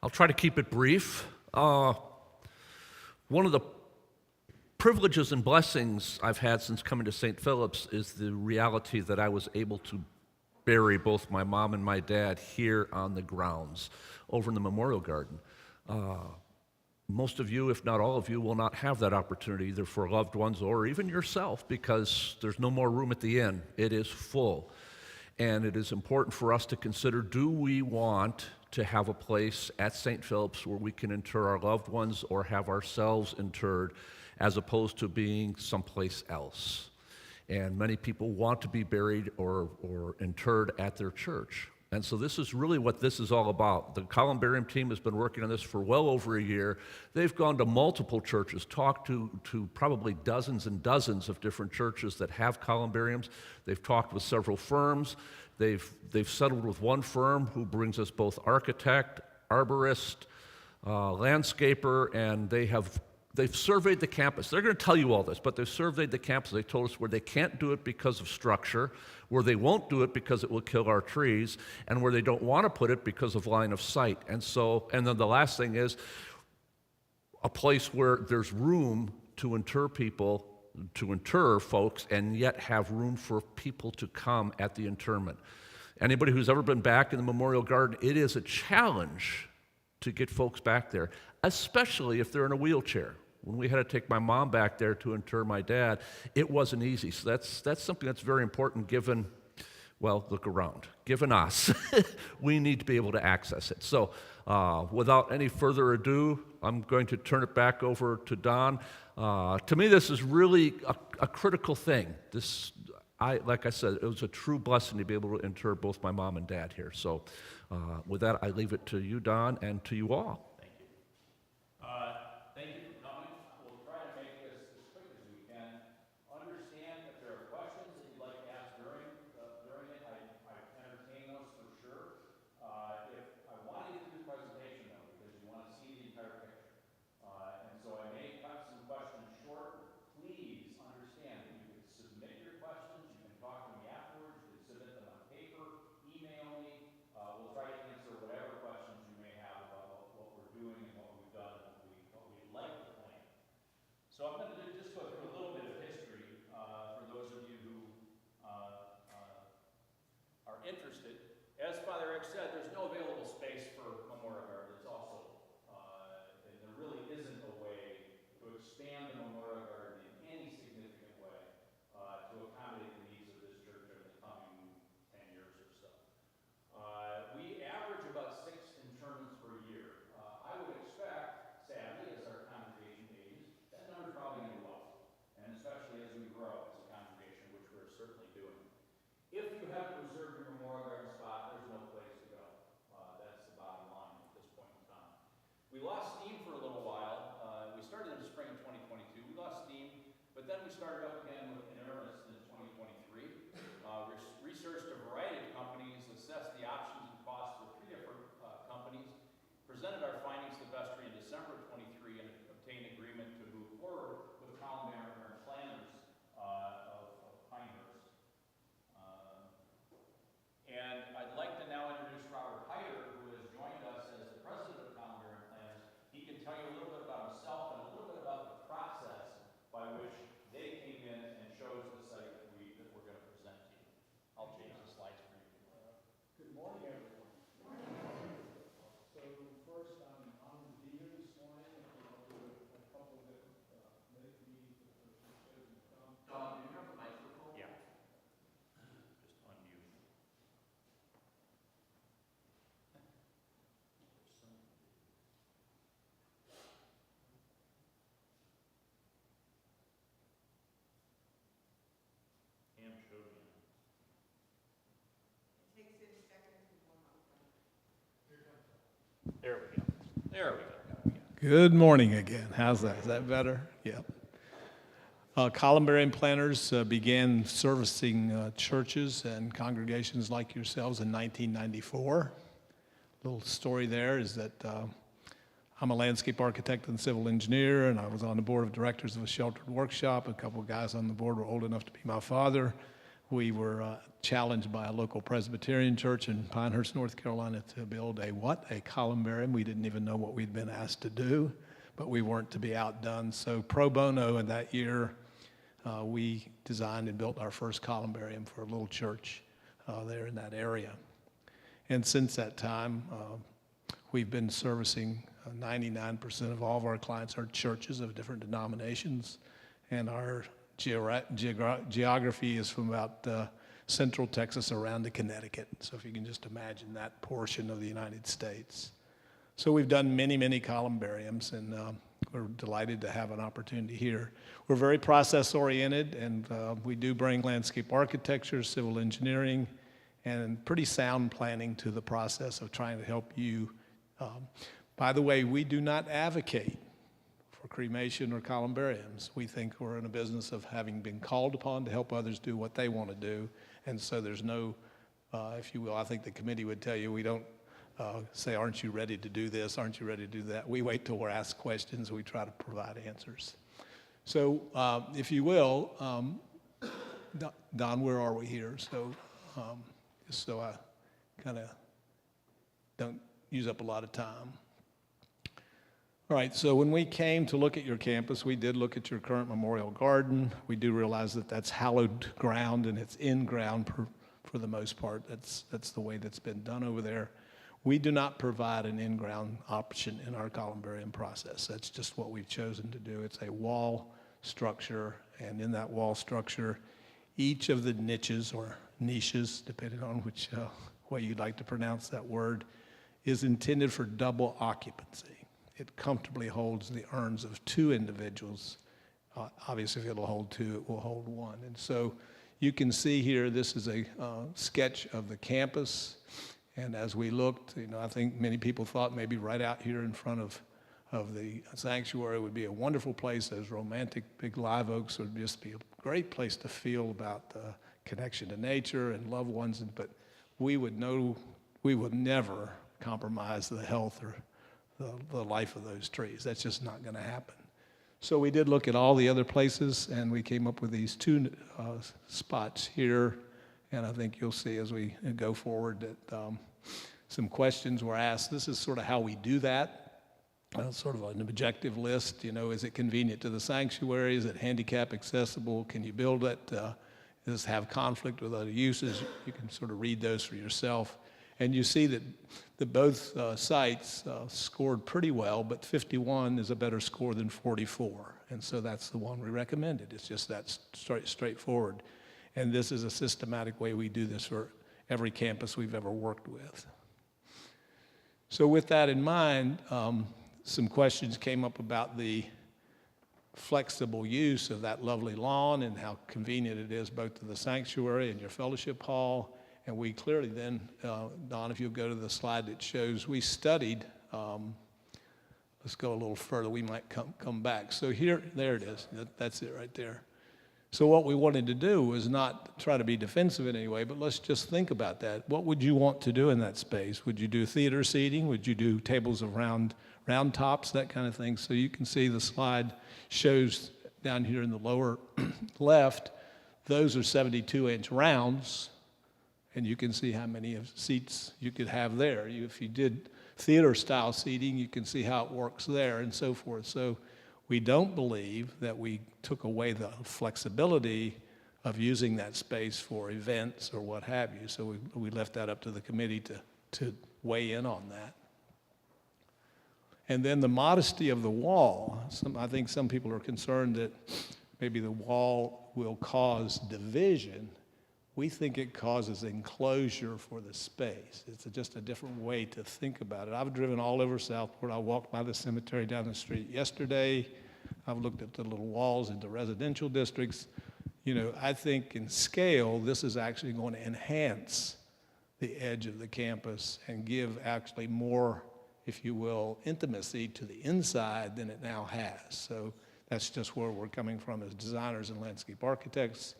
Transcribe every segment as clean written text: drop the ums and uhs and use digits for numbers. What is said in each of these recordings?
I'll try to keep it brief. One of the privileges and blessings I've had since coming to St. Philip's is the reality that I was able to bury both my mom and my dad here on the grounds over in the Memorial Garden. Most of you, if not all of you, will not have that opportunity either for loved ones or even yourself because there's no more room at the inn. It is full. And it is important for us to consider, do we want to have a place at St. Philip's where we can inter our loved ones or have ourselves interred as opposed to being someplace else? And many people want to be buried or interred at their church. And so this is really what this is all about. The Columbarium team has been working on this for well over a year. They've gone to multiple churches, talked to probably dozens and dozens of different churches that have columbariums. They've talked with several firms. They've settled with one firm who brings us both architect, arborist, landscaper, and they've surveyed the campus. They're going to tell you all this, but they've surveyed the campus. They told us where they can't do it because of structure, where they won't do it because it will kill our trees, and where they don't want to put it because of line of sight. And then the last thing is a place where there's room to inter people, to inter folks, and yet have room for people to come at the interment. Anybody who's ever been back in the Memorial Garden, it is a challenge to get folks back there, especially if they're in a wheelchair. When we had to take my mom back there to inter my dad, it wasn't easy. So that's something that's very important given, well, look around. Given us, we need to be able to access it. So without any further ado, I'm going to turn it back over to Don. To me, this is really a critical thing. Like I said, it was a true blessing to be able to inter both my mom and dad here. So with that, I leave it to you, Don, and to you all. Thank you for coming. We'll try to make this as quick as we can. Understand if there are questions that you'd like to ask during it, I entertain those for sure. If I want to get through the presentation though, because you want to see the entire picture, and so I may cut some questions short. Please understand that you can submit your questions. You can talk to me afterwards. You can submit them on paper, email me. We'll try to answer whatever questions you may have about what we're doing and what we've done and what we'd like to plan. So I'm going to just go through a little bit of history for those of you who are interested. As Father Rick said, there's no available space for Memorial Garden. It's also, and there really isn't a way to expand the Memorial Garden in any significant way to accommodate the needs of this church over the coming 10 years or so. We average about 6 interments per year. I would expect, sadly, as our congregation ages, that number's probably going to go up, and especially as we grow as a congregation, which we're certainly doing. If you haven't reserved your Memorial Garden spot, there's no place to go. That's the bottom line at this point in time. We lost steam for a little while. We started in the spring of 2022. We lost steam, but then we started up again in earnest in 2023. Researched a variety of companies, assessed the options and costs for 3 different companies, presented our findings to vestry in December of 23, and obtained agreement to move forward with Columbarium planners of Pinehurst. And I'd like to now introduce Robert Hyder, who has joined us as the president of Columbarium Planners. He can tell you a little bit about himself and a little bit about the process by which they came in and chose the site that we're going to present to you. I'll change the slides for you. Good morning, everyone. So first, I'm honored to be here this morning. A couple of different meetings that have chosen to come. Don, do you have a microphone? Yeah. Just unmute. Ham showed me. It takes 6 seconds to warm up. There we go. There we go. Good morning again. How's that? Is that better? Yep. Columbarium Planners began servicing churches and congregations like yourselves in 1994. Little story there is that I'm a landscape architect and civil engineer, and I was on the board of directors of a sheltered workshop. A couple of guys on the board were old enough to be my father. we were challenged by a local Presbyterian church in Pinehurst, North Carolina, to build a what? A columbarium. We didn't even know what we'd been asked to do, but we weren't to be outdone. So pro bono in that year, we designed and built our first columbarium for a little church there in that area. And since that time, we've been servicing 99% of all of our clients are churches of different denominations, and our geography is from about central Texas around to Connecticut. So if you can just imagine that portion of the United States. So we've done many, many columbariums, and we're delighted to have an opportunity here. We're very process-oriented, and we do bring landscape architecture, civil engineering, and pretty sound planning to the process of trying to help you. By the way, we do not advocate for cremation or columbariums. We think we're in a business of having been called upon to help others do what they want to do, and so there's no, if you will, I think the committee would tell you, we don't say, aren't you ready to do this? Aren't you ready to do that? We wait till we're asked questions. We try to provide answers. So if you will, Don, where are we here? So just so I kind of don't use up a lot of time. All right, so when we came to look at your campus, we did look at your current memorial garden. We do realize that that's hallowed ground, and it's in ground for the most part. That's the way that's been done over there. We do not provide an in-ground option in our columbarium process. That's just what we've chosen to do. It's a wall structure, and in that wall structure, each of the niches or niches, depending on which way you'd like to pronounce that word, is intended for double occupancy. It comfortably holds the urns of two individuals. Obviously, if it'll hold two, it will hold one. And so you can see here, this is a sketch of the campus. And as we looked, I think many people thought maybe right out here in front of the sanctuary would be a wonderful place. Those romantic big live oaks would just be a great place to feel about the connection to nature and loved ones. But we would never compromise the health or the life of those trees. That's just not going to happen. So we did look at all the other places, and we came up with these two spots here. And I think you'll see as we go forward that some questions were asked. This is sort of how we do that, sort of an objective list. Is it convenient to the sanctuary? Is it handicap accessible? Can you build it? Does it have conflict with other uses? You can sort of read those for yourself. And you see that both sites scored pretty well, but 51 is a better score than 44. And so that's the one we recommended. It's just that straightforward. And this is a systematic way we do this for every campus we've ever worked with. So with that in mind, some questions came up about the flexible use of that lovely lawn and how convenient it is both to the sanctuary and your fellowship hall. And we clearly then, Don, if you'll go to the slide that shows, we studied, let's go a little further, we might come back. So there it is, that's it right there. So what we wanted to do was not try to be defensive in any way, but let's just think about that. What would you want to do in that space? Would you do theater seating? Would you do tables of round tops, that kind of thing? So you can see the slide shows down here in the lower left, those are 72-inch rounds, and you can see how many seats you could have there. If you did theater-style seating, you can see how it works there and so forth. So we don't believe that we took away the flexibility of using that space for events or what have you. So we left that up to the committee to weigh in on that. And then the modesty of the wall. I think some people are concerned that maybe the wall will cause division. We think it causes enclosure for the space. It's just a different way to think about it. I've driven all over Southport. I walked by the cemetery down the street yesterday. I've looked at the little walls into residential districts. I think in scale, this is actually going to enhance the edge of the campus and give actually more, if you will, intimacy to the inside than it now has. So that's just where we're coming from as designers and landscape architects.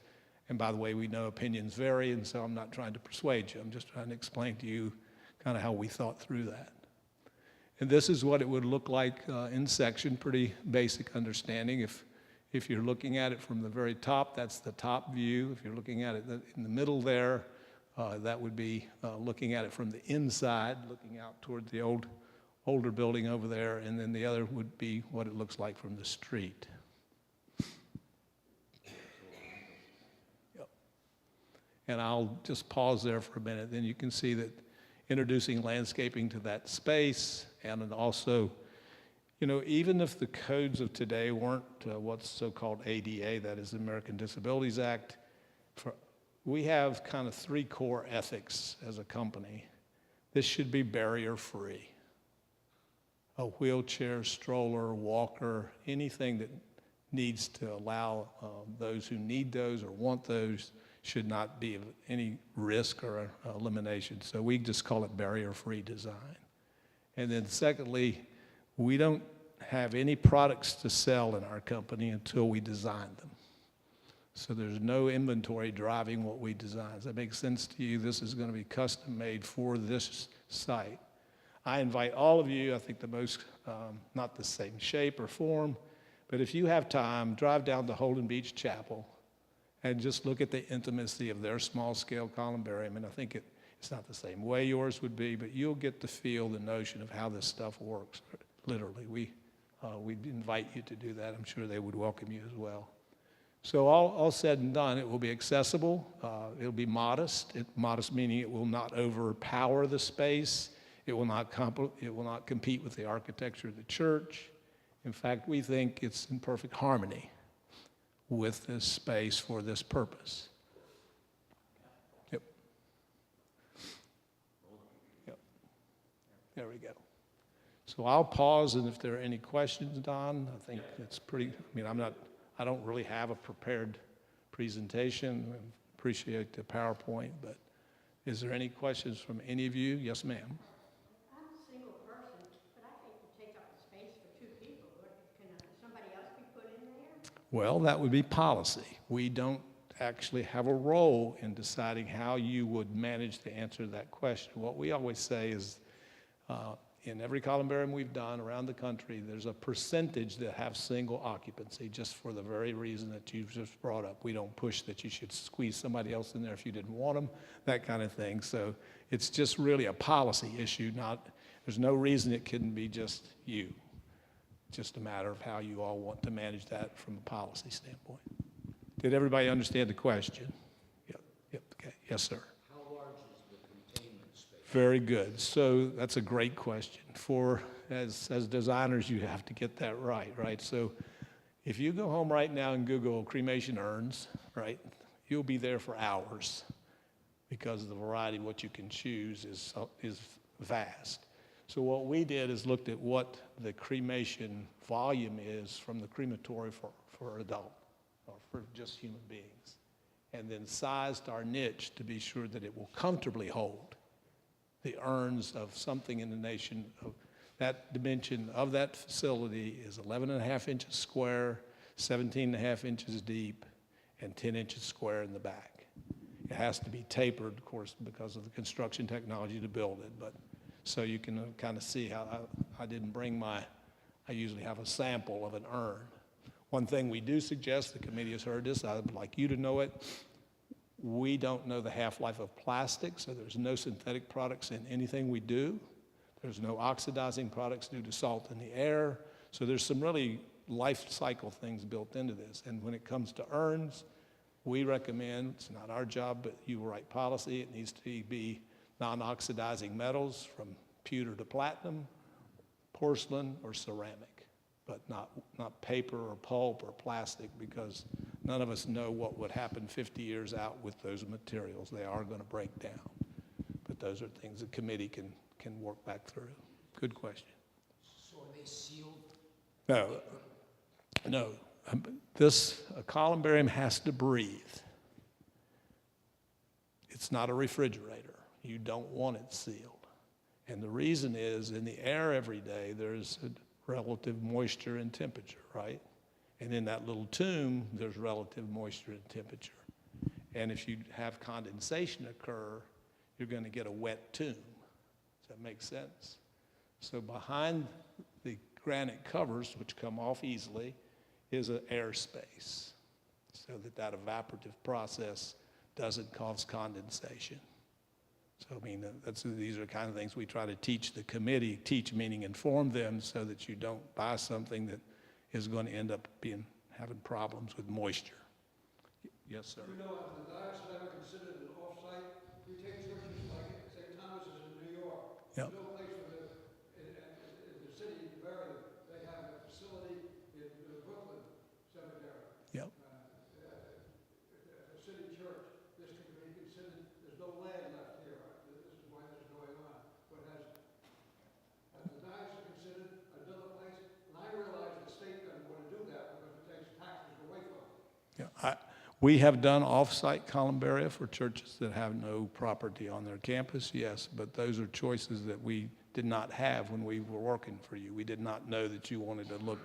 And by the way, we know opinions vary, and so I'm not trying to persuade you. I'm just trying to explain to you kind of how we thought through that. And this is what it would look like in section, pretty basic understanding. If If you're looking at it from the very top, that's the top view. If you're looking at it in the middle there, that would be looking at it from the inside, looking out toward the older building over there, and then the other would be what it looks like from the street. Yep. And I'll just pause there for a minute. Then you can see that introducing landscaping to that space, and also, you know, even if the codes of today weren't what's so-called ADA, that is the American Disabilities Act, we have kind of 3 core ethics as a company. This should be barrier-free. A wheelchair, stroller, walker, anything that needs to allow those who need those or want those should not be of any risk or elimination. So we just call it barrier-free design. And then secondly, we don't have any products to sell in our company until we design them. So there's no inventory driving what we design. Does that make sense to you? This is going to be custom made for this site. I invite all of you, I think the most, not the same shape or form, but if you have time, drive down to Holden Beach Chapel and just look at the intimacy of their small-scale columbarium. And I think it's not the same way yours would be, but you'll get to feel the notion of how this stuff works, literally. We'd invite you to do that. I'm sure they would welcome you as well. So all said and done, it will be accessible. It'll be modest. Modest meaning it will not overpower the space. It will not compete with the architecture of the church. In fact, we think it's in perfect harmony with this space for this purpose. Yep. Yep. There we go. So I'll pause, and if there are any questions, Don, I think it's pretty, I mean, I don't really have a prepared presentation. I appreciate the PowerPoint, but is there any questions from any of you? Yes, ma'am. I'm a single person, but I hate to take up the space for 2 people. Can somebody else be put in there? Well, that would be policy. We don't actually have a role in deciding how you would manage to answer that question. What we always say is, in every columbarium we've done around the country, there's a percentage that have single occupancy, just for the very reason that you've just brought up. We don't push that you should squeeze somebody else in there if you didn't want them, that kind of thing. So it's just really a policy issue, there's no reason it couldn't be just you. Just a matter of how you all want to manage that from a policy standpoint. Did everybody understand the question? Yep, okay, yes, sir. Very good. So that's a great question. As designers, you have to get that right? So if you go home right now and Google cremation urns, right, you'll be there for hours because the variety of what you can choose is vast. So what we did is looked at what the cremation volume is from the crematory for adult or for just human beings, and then sized our niche to be sure that it will comfortably hold the urns of something in the nation. Of that dimension of that facility is 11.5 inches square, 17.5 inches deep, and 10 inches square in the back. It has to be tapered, of course, because of the construction technology to build it. But so you can kind of see how I didn't bring I usually have a sample of an urn. One thing we do suggest, the committee has heard this, I would like you to know it. We don't know the half-life of plastic, so there's no synthetic products in anything we do. There's no oxidizing products due to salt in the air. So there's some really life cycle things built into this. And when it comes to urns, we recommend, it's not our job, but you write policy, it needs to be non-oxidizing metals from pewter to platinum, porcelain or ceramic, but not paper or pulp or plastic, because none of us know what would happen 50 years out with those materials. They are going to break down. But those are things the committee can work back through. Good question. So are they sealed? No. A columbarium has to breathe. It's not a refrigerator. You don't want it sealed. And the reason is, in the air every day, there's a relative moisture and temperature, right? And in that little tomb, there's relative moisture and temperature. And if you have condensation occur, you're going to get a wet tomb. Does that make sense? So behind the granite covers, which come off easily, is an airspace so that that evaporative process doesn't cause condensation. So, I mean, these are the kind of things we try to teach the committee, teach meaning inform them so that you don't buy something that is going to end up having problems with moisture. Yes, sir. You know, if the diocese ever considered an off-site, we take churches like St. Thomas is in New York. Yep. There's no place for in the city to bury them. They have a facility in the Brooklyn Cemetery. Yep. A city church. This could be considered, there's no land left here. This is why this is going on. But has the diocese considered another place? And I realize the state doesn't want to do that because it takes taxes away from it. Yeah, we have done off-site columbaria for churches that have no property on their campus, yes, but those are choices that we did not have when we were working for you. We did not know that you wanted to look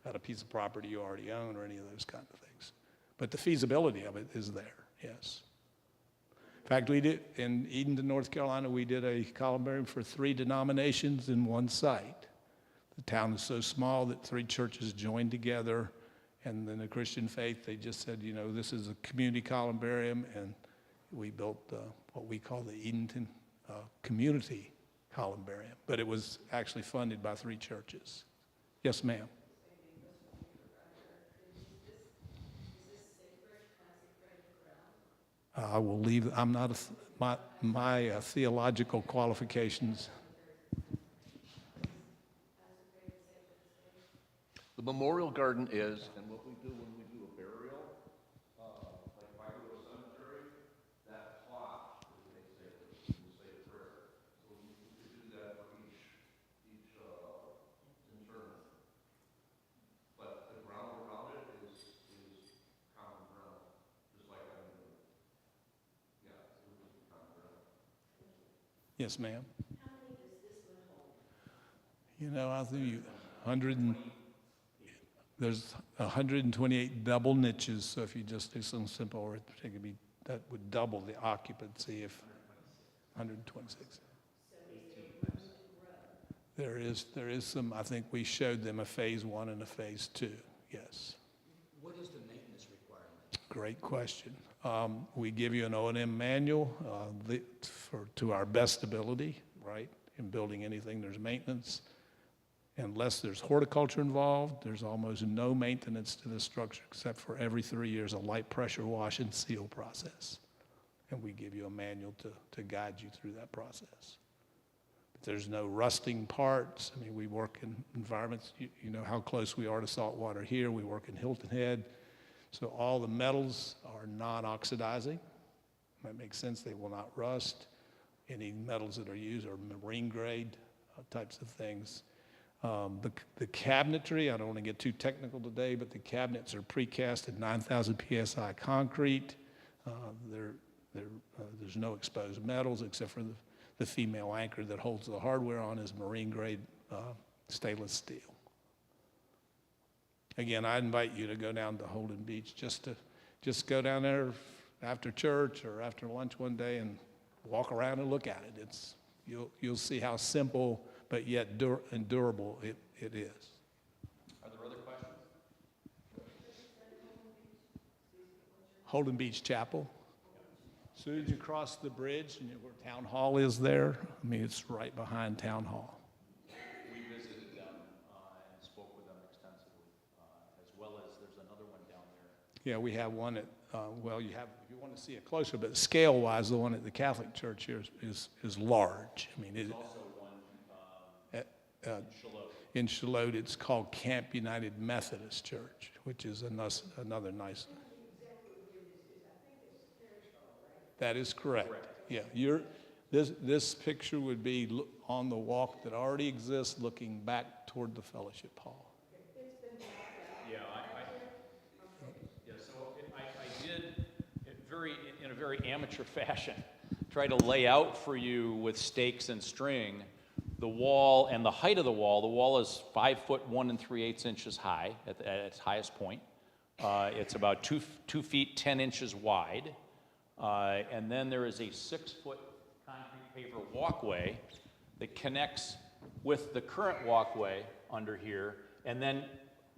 at a piece of property you already own or any of those kind of things. But the feasibility of it is there, yes. In fact, we did, in Edenton, North Carolina, we did a columbarium for 3 denominations in one site. The town is so small that 3 churches joined together. And then the Christian faith, they just said, you know, this is a community columbarium, and we built what we call the Edenton Community Columbarium. But it was actually funded by 3 churches. Yes, ma'am. I will leave. I'm not my theological qualifications. The memorial garden is, and what we do when we do a burial, like if I go to a cemetery, that plot is they say a prayer. So we could do that for each interment. But the ground around it is common ground, just like I mean, yeah, it would be common ground. Yes, ma'am. How many does this one hold? You know, I think 100. There's 128 double niches, so if you just do some simple arithmetic, that would double the occupancy if 126. There is some, I think we showed them a phase 1 and a phase 2, yes. What is the maintenance requirement? Great question. We give you an O&M manual to our best ability, right? In building anything, there's maintenance. Unless there's horticulture involved, there's almost no maintenance to the structure except for every 3 years a light pressure wash and seal process. And we give you a manual to guide you through that process. But there's no rusting parts. I mean, we work in environments, you know how close we are to salt water here. We work in Hilton Head. So all the metals are non-oxidizing. That makes sense. They will not rust. Any metals that are used are marine grade types of things. The cabinetry, I don't want to get too technical today, but the cabinets are precast at 9,000 PSI concrete. There's no exposed metals except for the female anchor that holds the hardware on is marine grade stainless steel. Again, I invite you to go down to Holden Beach just go down there after church or after lunch one day and walk around and look at it. You'll see how simple but yet durable it is. Are there other questions? Holden Beach Chapel. As soon as you cross the bridge and where Town Hall is there, I mean, it's right behind Town Hall. We visited them and spoke with them extensively, as well as there's another one down there. Yeah, we have one at, if you want to see it closer, but scale-wise, the one at the Catholic Church here is large. I mean, There's also one in Shalot. in Shalot, it's called Camp United Methodist Church, which is another nice. That is correct. Yeah, this picture would be on the walk that already exists, looking back toward the fellowship hall. Yeah, so I did in a very amateur fashion, try to lay out for you with stakes and string the wall and the height of the wall. The wall is 5 foot 1 3/8 inches high at its highest point. It's about 2 feet 10 inches wide. And then there is a 6 foot concrete paver walkway that connects with the current walkway under here, and then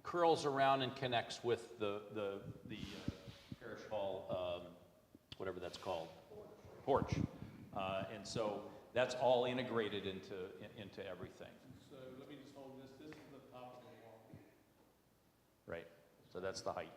curls around and connects with the parish hall, whatever that's called, porch. And so that's all integrated into everything. So let me just hold this. This is the top of the wall. Right. So that's the height.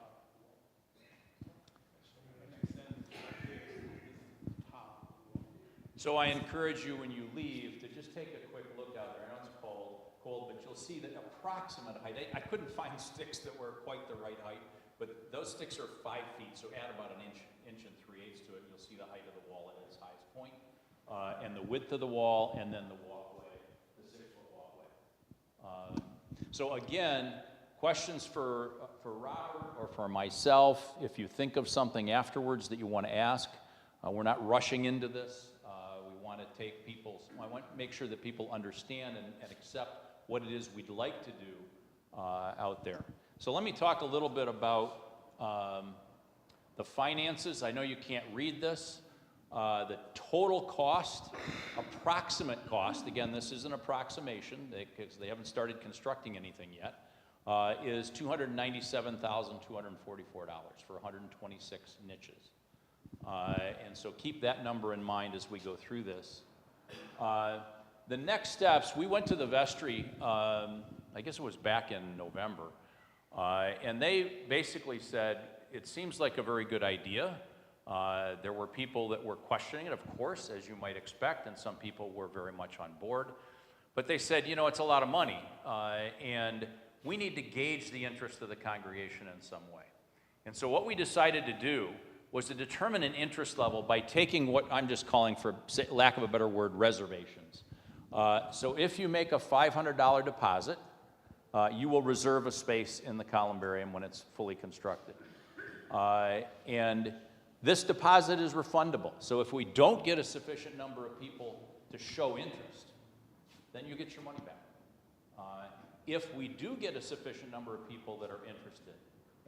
So I encourage you when you leave to just take a quick look out there. I know it's cold, but you'll see the approximate height. I couldn't find sticks that were quite the right height, but those sticks are 5 feet, so add about an inch and 3/8 to it, you'll see the height of the wall at its highest point, and the width of the wall, and then the walkway, the 6-foot walkway. So again, questions for Robert or for myself, if you think of something afterwards that you want to ask, we're not rushing into this. We want to take I want to make sure that people understand and accept what it is we'd like to do out there. So let me talk a little bit about the finances. I know you can't read this. The total cost, approximate cost, again, this is an approximation because they haven't started constructing anything yet, is $297,244 for 126 niches. And so keep that number in mind as we go through this. The next steps, we went to the vestry, I guess it was back in November, and they basically said, it seems like a very good idea. There were people that were questioning it, of course, as you might expect, and some people were very much on board. But they said, you know, it's a lot of money, and we need to gauge the interest of the congregation in some way. And so what we decided to do was to determine an interest level by taking what I'm just calling, for lack of a better word, reservations. So if you make a $500 deposit, you will reserve a space in the Columbarium when it's fully constructed. And this deposit is refundable. So if we don't get a sufficient number of people to show interest, then you get your money back. If we do get a sufficient number of people that are interested,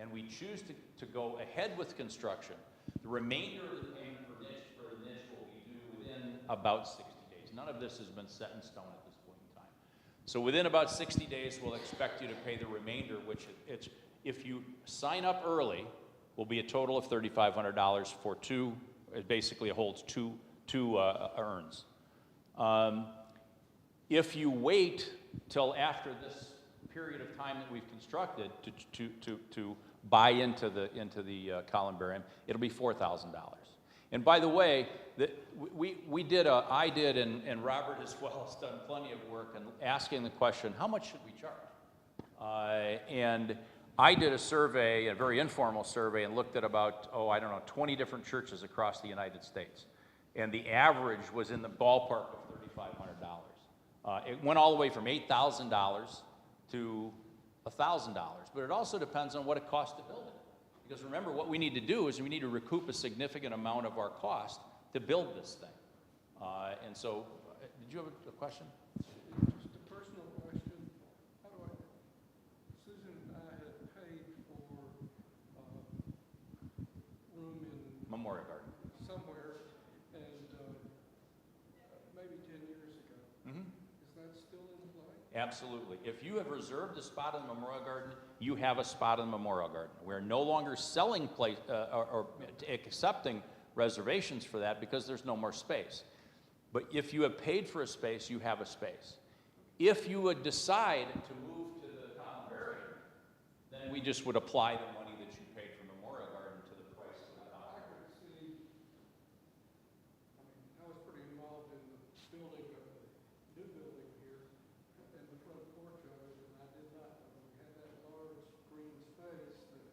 and we choose to go ahead with construction, the remainder of the payment for the niche will be due within about 60 days. None of this has been set in stone at this point in time. So within about 60 days, we'll expect you to pay the remainder, which if you sign up early, will be a total of $3,500 for two. It basically holds two urns. If you wait till after this period of time that we've constructed to buy into the Columbarium, it'll be $4,000. And by the way, I did, and Robert as well has done plenty of work in asking the question, how much should we charge? And I did a survey, a very informal survey, and looked at about, 20 different churches across the United States. And the average was in the ballpark of $3,500. It went all the way from $8,000 to $1,000, but it also depends on what it costs to build it. Because remember, what we need to do is we need to recoup a significant amount of our cost to build this thing. And so, did you have a question? Just a personal question. Susan and I had paid for room in Memorial Garden. somewhere, and maybe 10 years ago. Mm-hmm. Is that still in play? Absolutely. If you have reserved a spot in the Memorial Garden, you have a spot in the Memorial Garden. We're no longer selling or accepting reservations for that because there's no more space. But if you have paid for a space, you have a space. If you would decide to move to the Columbarium, then we just would apply the money that you paid for Memorial Garden to the price of the I Columbarium. could see, I was pretty involved in the building of the new building here, and the front porch of it, and I did not, we had that large green space that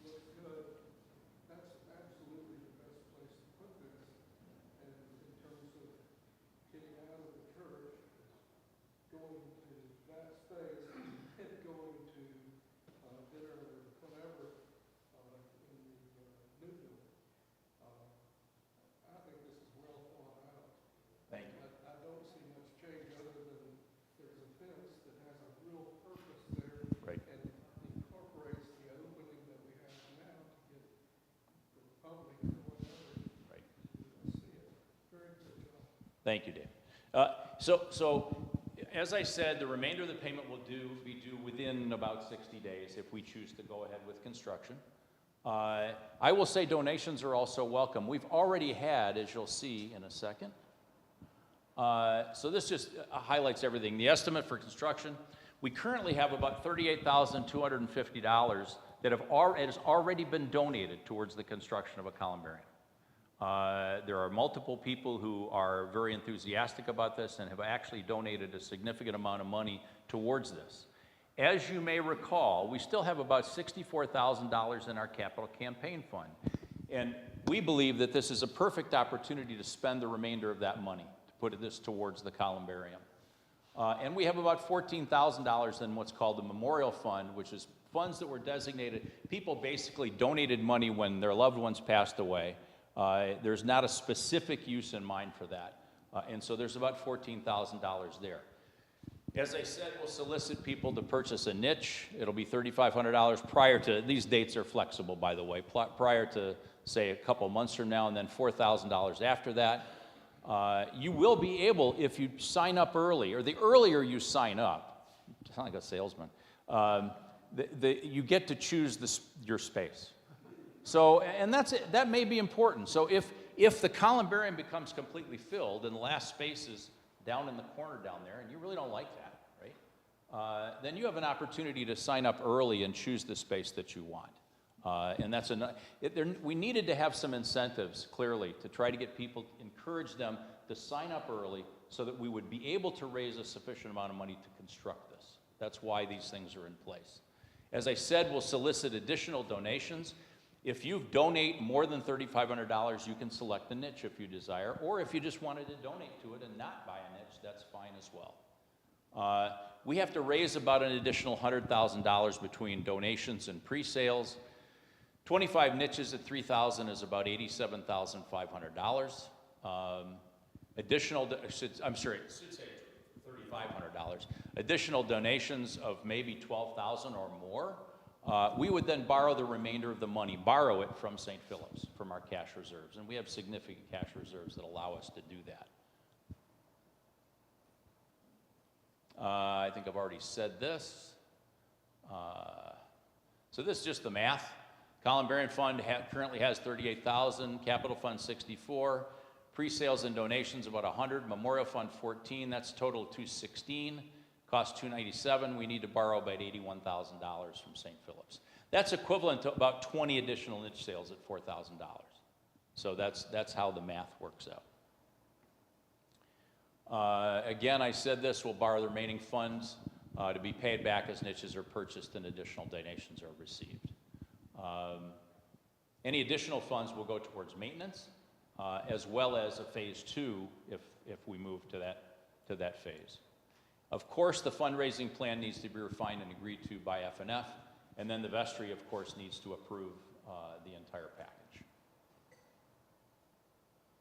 looked good. That's absolutely the best place to put this, and in terms of getting out of the church, going to that space, and going to dinner or whatever in the new building. I think this is well thought out. Thank you. I don't see much change other than there's a fence that has a real purpose there. Right. And incorporates the opening that we have now to get the public or whatever Right. to see it. Very good job. Thank you, Dave. So As I said, the remainder of the payment will be due within about 60 days if we choose to go ahead with construction. I will say donations are also welcome. We've already had, as you'll see in a second, so this just highlights everything. The estimate for construction, we currently have about $38,250 that has already been donated towards the construction of a columbarium. There are multiple people who are very enthusiastic about this and have actually donated a significant amount of money towards this. As you may recall, we still have about $64,000 in our capital campaign fund. And we believe that this is a perfect opportunity to spend the remainder of that money, to put this towards the columbarium. And we have about $14,000 in what's called the memorial fund, which is funds that were designated. People basically donated money when their loved ones passed away. There's not a specific use in mind for that. And so there's about $14,000 there. As I said, we'll solicit people to purchase a niche. It'll be $3,500 prior to, these dates are flexible, by the way, prior to, say, a couple months from now, and then $4,000 after that. You will be able, if you sign up early, or the earlier you sign up, I sound like a salesman, you get to choose your space. So, and that may be important. So if the columbarium becomes completely filled and the last space is down in the corner down there, and you really don't like that, right? Then you have an opportunity to sign up early and choose the space that you want. And that's we needed to have some incentives, clearly, to try to get people, encourage them to sign up early so that we would be able to raise a sufficient amount of money to construct this. That's why these things are in place. As I said, we'll solicit additional donations. If you donate more than $3,500, you can select a niche if you desire, or if you just wanted to donate to it and not buy a niche, that's fine as well. We have to raise about an additional $100,000 between donations and pre-sales. 25 niches at $3,000 is about $87,500. It should say $3,500. Additional donations of maybe $12,000 or more. We would then borrow the remainder of the money, borrow it from St. Philip's, from our cash reserves. And we have significant cash reserves that allow us to do that. I think I've already said this. So this is just the math. Columbarium Fund currently has $38,000, Capital Fund $64, pre-sales and donations about $100, Memorial Fund $14, that's total $216. Cost $297. We need to borrow about $81,000 from St. Philip's. That's equivalent to about 20 additional niche sales at $4,000. So that's how the math works out. Again, I said this, we'll borrow the remaining funds to be paid back as niches are purchased and additional donations are received. Any additional funds will go towards maintenance, as well as a phase 2 if we move to that phase. Of course, the fundraising plan needs to be refined and agreed to by FNF, and then the vestry, of course, needs to approve the entire package.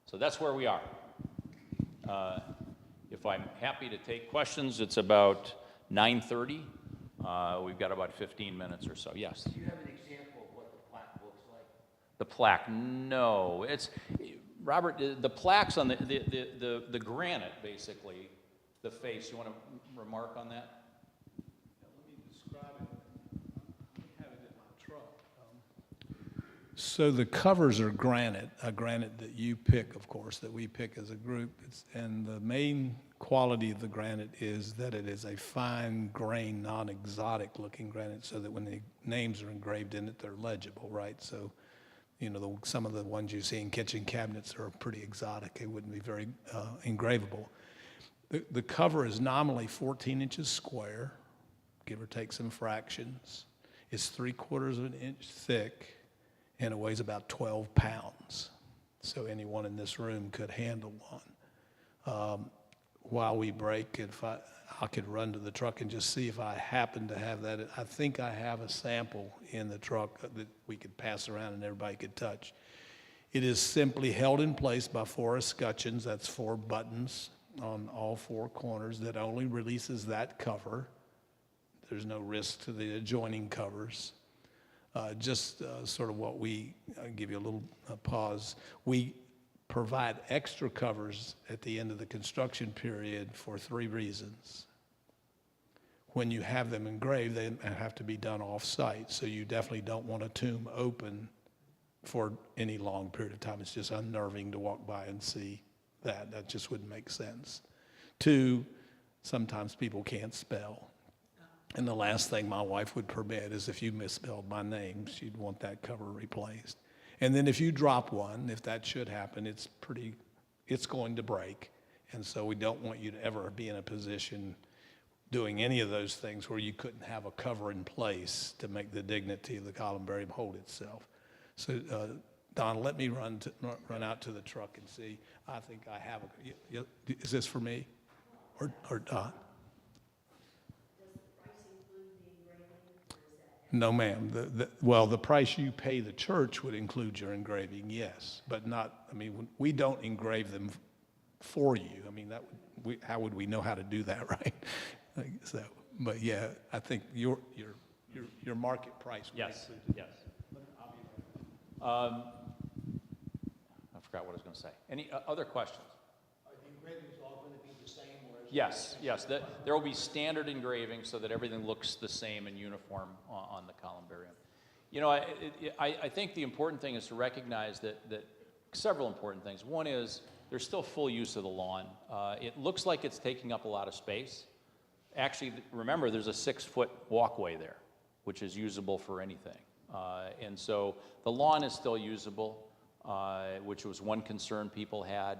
So that's where we are. If I'm happy to take questions, it's about 9:30. We've got about 15 minutes or so. Yes? Do you have an example of what the plaque looks like? The plaque, no. Robert, the plaques on the granite, basically, the face. You want to remark on that? Let me describe it. I have it in my truck. So the covers are granite, a granite that you pick, of course, that we pick as a group. And the main quality of the granite is that it is a fine grain, non-exotic looking granite, so that when the names are engraved in it, they're legible, right? So, you know, some of the ones you see in kitchen cabinets are pretty exotic. They wouldn't be very engravable. The cover is nominally 14 inches square, give or take some fractions. It's 3/4 of an inch thick, and it weighs about 12 pounds. So anyone in this room could handle one. While we break, if I could run to the truck and just see if I happen to have that. I think I have a sample in the truck that we could pass around and everybody could touch. It is simply held in place by 4 escutcheons. That's 4 buttons on all 4 corners that only releases that cover. There's no risk to the adjoining covers. Just sort of what I'll give you a little pause. We provide extra covers at the end of the construction period for 3 reasons. when you have them engraved, they have to be done off-site. So you definitely don't want a tomb open for any long period of time. It's just unnerving to walk by and see that. That just wouldn't make sense. Two, sometimes people can't spell. And the last thing my wife would permit is if you misspelled my name, she'd want that cover replaced. And then if you drop one, if that should happen, it's going to break. And so we don't want you to ever be in a position doing any of those things where you couldn't have a cover in place to make the dignity of the columbarium hold itself. So, Don, let me run out to the truck and see. I think I have is this for me or Don? No, ma'am. The price you pay the church would include your engraving, yes, but not. I mean, we don't engrave them for you. I mean, how would we know how to do that, right? So, but yeah, I think your market price would Yes, include it. yes. I forgot what I was going to say. Any other questions? Are the engravings all going to be the same, or is Yes. There will be standard engraving so that everything looks the same and uniform on the columbarium. You know, I think the important thing is to recognize that several important things. One is there's still full use of the lawn. It looks like it's taking up a lot of space. Actually, remember, there's a 6-foot walkway there, which is usable for anything. And so the lawn is still usable, which was one concern people had.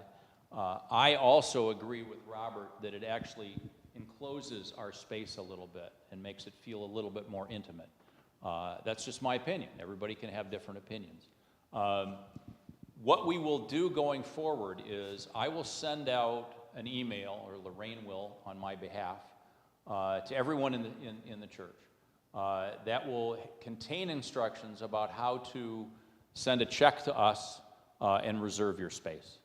I also agree with Robert that it actually encloses our space a little bit and makes it feel a little bit more intimate. That's just my opinion. Everybody can have different opinions. What we will do going forward is I will send out an email, or Lorraine will on my behalf, to everyone in the church. That will contain instructions about how to send a check to us and reserve your space.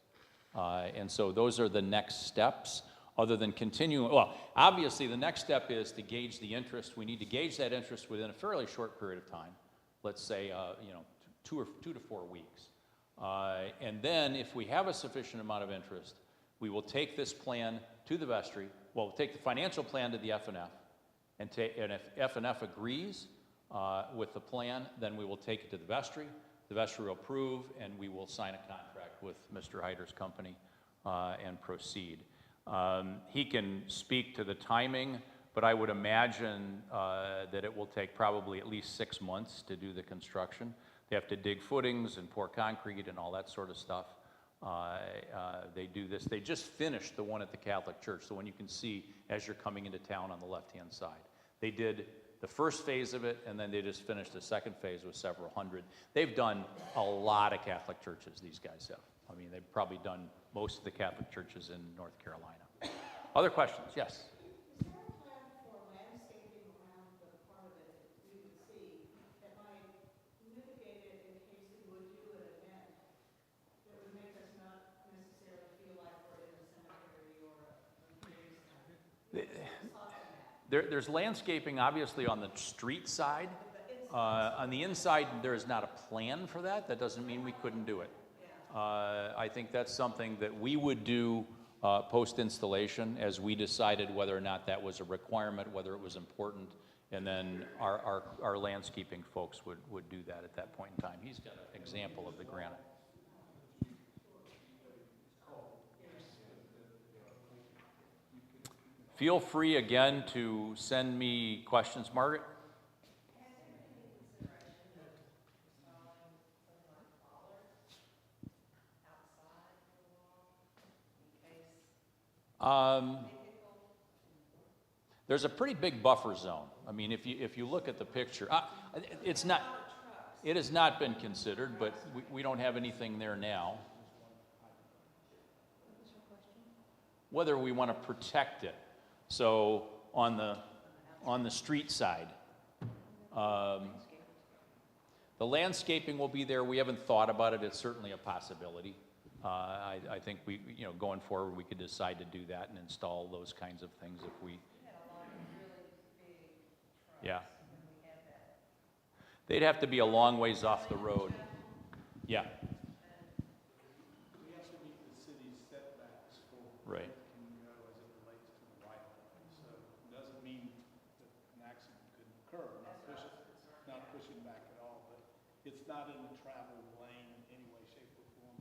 And so those are the next steps, other than continuing. Well, obviously the next step is to gauge the interest. We need to gauge that interest within a fairly short period of time. Let's say, 2 to 4 weeks. And then if we have a sufficient amount of interest, we will take this plan to the vestry. Well, we'll take the financial plan to the FNF. And if FNF agrees with the plan, then we will take it to the vestry. The vestry will approve, and we will sign a contract with Mr. Hyder's company and proceed. He can speak to the timing, but I would imagine that it will take probably at least 6 months to do the construction. They have to dig footings and pour concrete and all that sort of stuff. They do this. They just finished the one at the Catholic Church, the one you can see as you're coming into town on the left-hand side. They did the first phase of it, and then they just finished the second phase with several hundred. They've done a lot of Catholic churches, these guys have. I mean, they've probably done most of the Catholic churches in North Carolina. Other questions? Yes? Is there a plan for landscaping around the part of it that we would see that might mitigate it in case we would do an event that would make us not necessarily feel like we're in a cemetery or a gravesite? There's landscaping, obviously, on the street side. On the inside, there is not a plan for that. That doesn't mean we couldn't do it. I think that's something that we would do post-installation as we decided whether or not that was a requirement, whether it was important, and then our landscaping folks would do that at that point in time. He's got an example of the granite. Feel free again to send me questions, Margaret. There's a pretty big buffer zone. I mean, if you look at the picture, it has not been considered, but we don't have anything there now. Whether we want to protect it. So on the street side, the landscaping will be there. We haven't thought about it. It's certainly a possibility. I think going forward, we could decide to do that and install those kinds of things if we. Yeah. They'd have to be a long ways off the road. Yeah. We have to meet the city's setbacks for Right. as it relates to the right of way. So it doesn't mean that it's not in the travel lane in any way, shape, or form,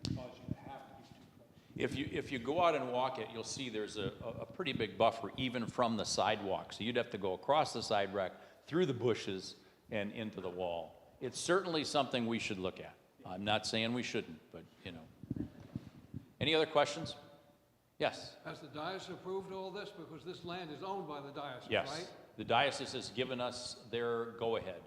because you have to be too close. If you go out and walk it, you'll see there's a pretty big buffer even from the sidewalk. So you'd have to go across the sidewalk, through the bushes, and into the wall. It's certainly something we should look at. I'm not saying we shouldn't, but, you know. Any other questions? Yes? Has the diocese approved all this? Because this land is owned by the diocese, right? Yes. The diocese has given us their go-ahead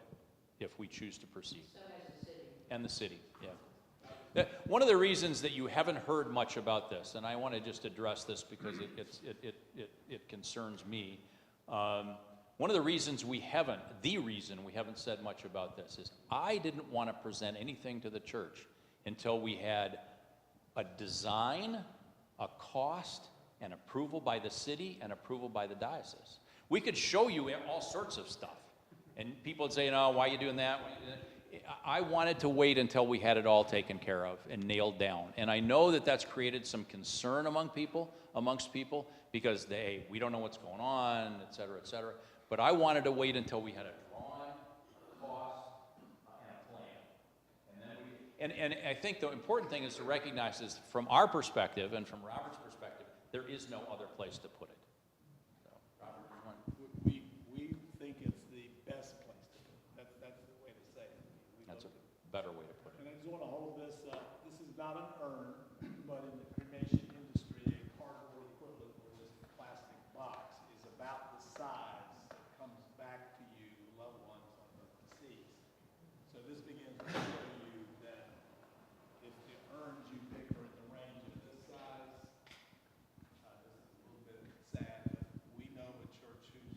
if we choose to proceed. So has the city. And the city, yeah. One of the reasons that you haven't heard much about this, and I want to just address this because it concerns me. One of the reasons the reason we haven't said much about this is I didn't want to present anything to the church until we had a design, a cost, and approval by the city and approval by the diocese. We could show you all sorts of stuff, and people would say, no, why are you doing that? I wanted to wait until we had it all taken care of and nailed down. And I know that that's created some concern amongst people, because we don't know what's going on, et cetera, et cetera. But I wanted to wait until we had a drawing, a cost, and a plan. And I think the important thing is to recognize is from our perspective and from Robert's perspective, there is no other place to put it. So, Robert, you want? We think it's the best place to put it. That's the way to say it. That's a better way to put it. And I just want to hold this up. This is not an urn, but in the cremation industry, a cardboard equivalent or this plastic box is about the size that comes back to you, loved ones on the deceased. So this begins to show you that if the urns you pick are in the range of this size, this is a little bit sad, but we know a church who's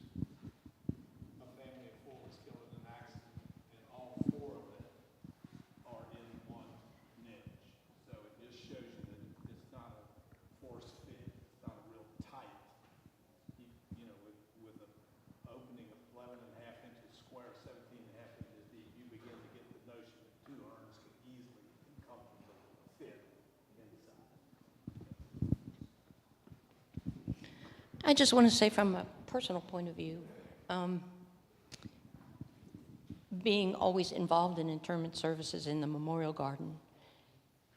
a family of four was killed in an accident, and all four of them are in one niche. So it just shows you that it's not a force fit, it's not a real tight. You know, with an opening of 11 and a half inches square, 17 and a half inches deep, you begin to get the notion that two urns can easily and comfortably fit inside. I just want to say from a personal point of view, being always involved in interment services in the memorial garden,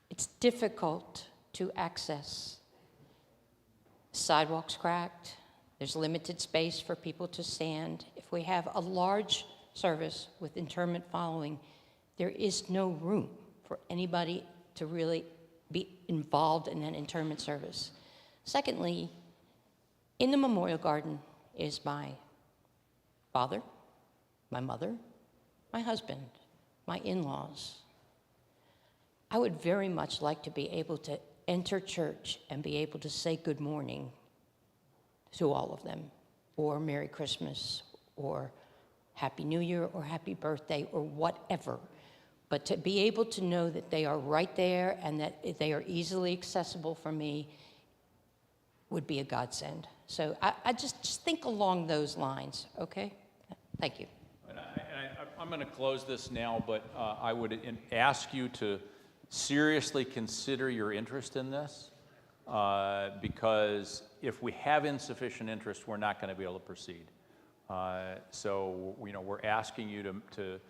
it's difficult to access. Sidewalks cracked, there's limited space for people to stand. If we have a large service with interment following, there is no room for anybody to really be involved in that interment service. Secondly, in the memorial garden is my father, my mother, my husband, my in-laws. I would very much like to be able to enter church and be able to say good morning to all of them, or Merry Christmas, or Happy New Year, or Happy Birthday, or whatever. But to be able to know that they are right there and that they are easily accessible for me would be a godsend. So I just think along those lines, okay? Thank you. And I'm going to close this now, but I would ask you to seriously consider your interest in this, because if we have insufficient interest, we're not going to be able to proceed. So you know, we're asking you to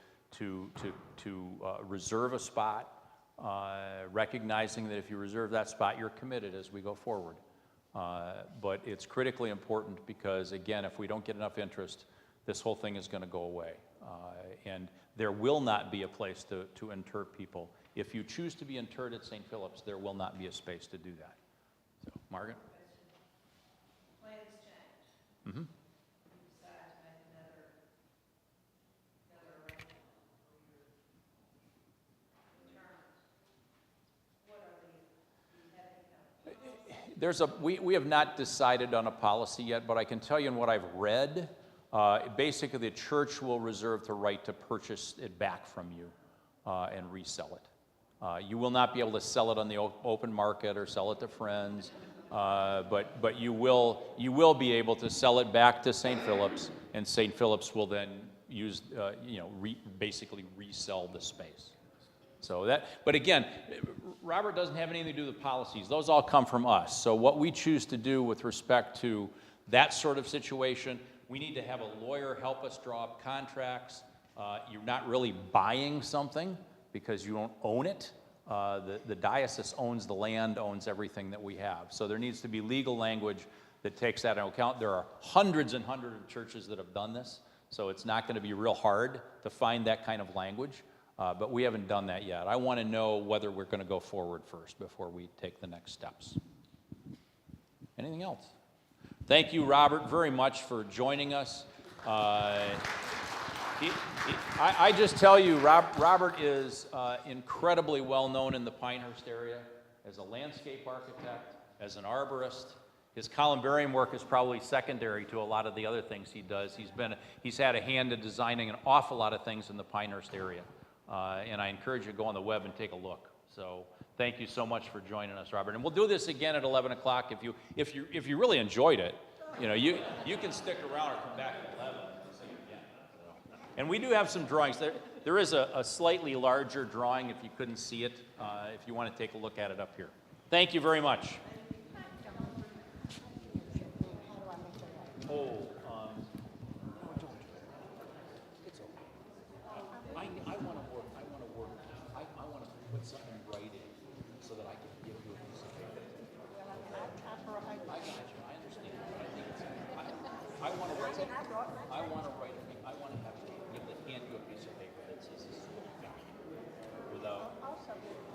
reserve a spot, recognizing that if you reserve that spot, you're committed as we go forward. But it's critically important because, again, if we don't get enough interest, this whole thing is going to go away. And there will not be a place to inter people. If you choose to be interred at St. Philip's, there will not be a space to do that. So, Margaret? Plans change. Mm-hmm. You decide to make another arrangement for your returns. What are We have not decided on a policy yet, but I can tell you in what I've read, basically the church will reserve the right to purchase it back from you and resell it. You will not be able to sell it on the open market or sell it to friends, but you will be able to sell it back to St. Philip's, and St. Philip's will then use basically resell the space. So but again, Robert doesn't have anything to do with policies. Those all come from us. So what we choose to do with respect to that sort of situation, we need to have a lawyer help us draw up contracts, You're not really buying something because you don't own it. The diocese owns the land, owns everything that we have. So there needs to be legal language that takes that into account. There are hundreds and hundreds of churches that have done this, so it's not going to be real hard to find that kind of language, but we haven't done that yet. I want to know whether we're going to go forward first before we take the next steps. Anything else? Thank you, Robert, very much for joining us. I just tell you, Robert is incredibly well known in the Pinehurst area as a landscape architect, as an arborist. His columbarium work is probably secondary to a lot of the other things he does. He's had a hand in designing an awful lot of things in the Pinehurst area, and I encourage you to go on the web and take a look. So thank you so much for joining us, Robert. And we'll do this again at 11 o'clock. If you really enjoyed it, you can stick around or come back at 11 and see it again. So. And we do have some drawings. There is a slightly larger drawing if you couldn't see it, if you want to take a look at it up here. Thank you very much. Oh, it's okay. I want to work. I want to put something in writing so that I can give you a piece of paper. I got you. I understand. But I think I want to write it. I want to write it. I want to hand you a piece of paper that says this is what we got. Without.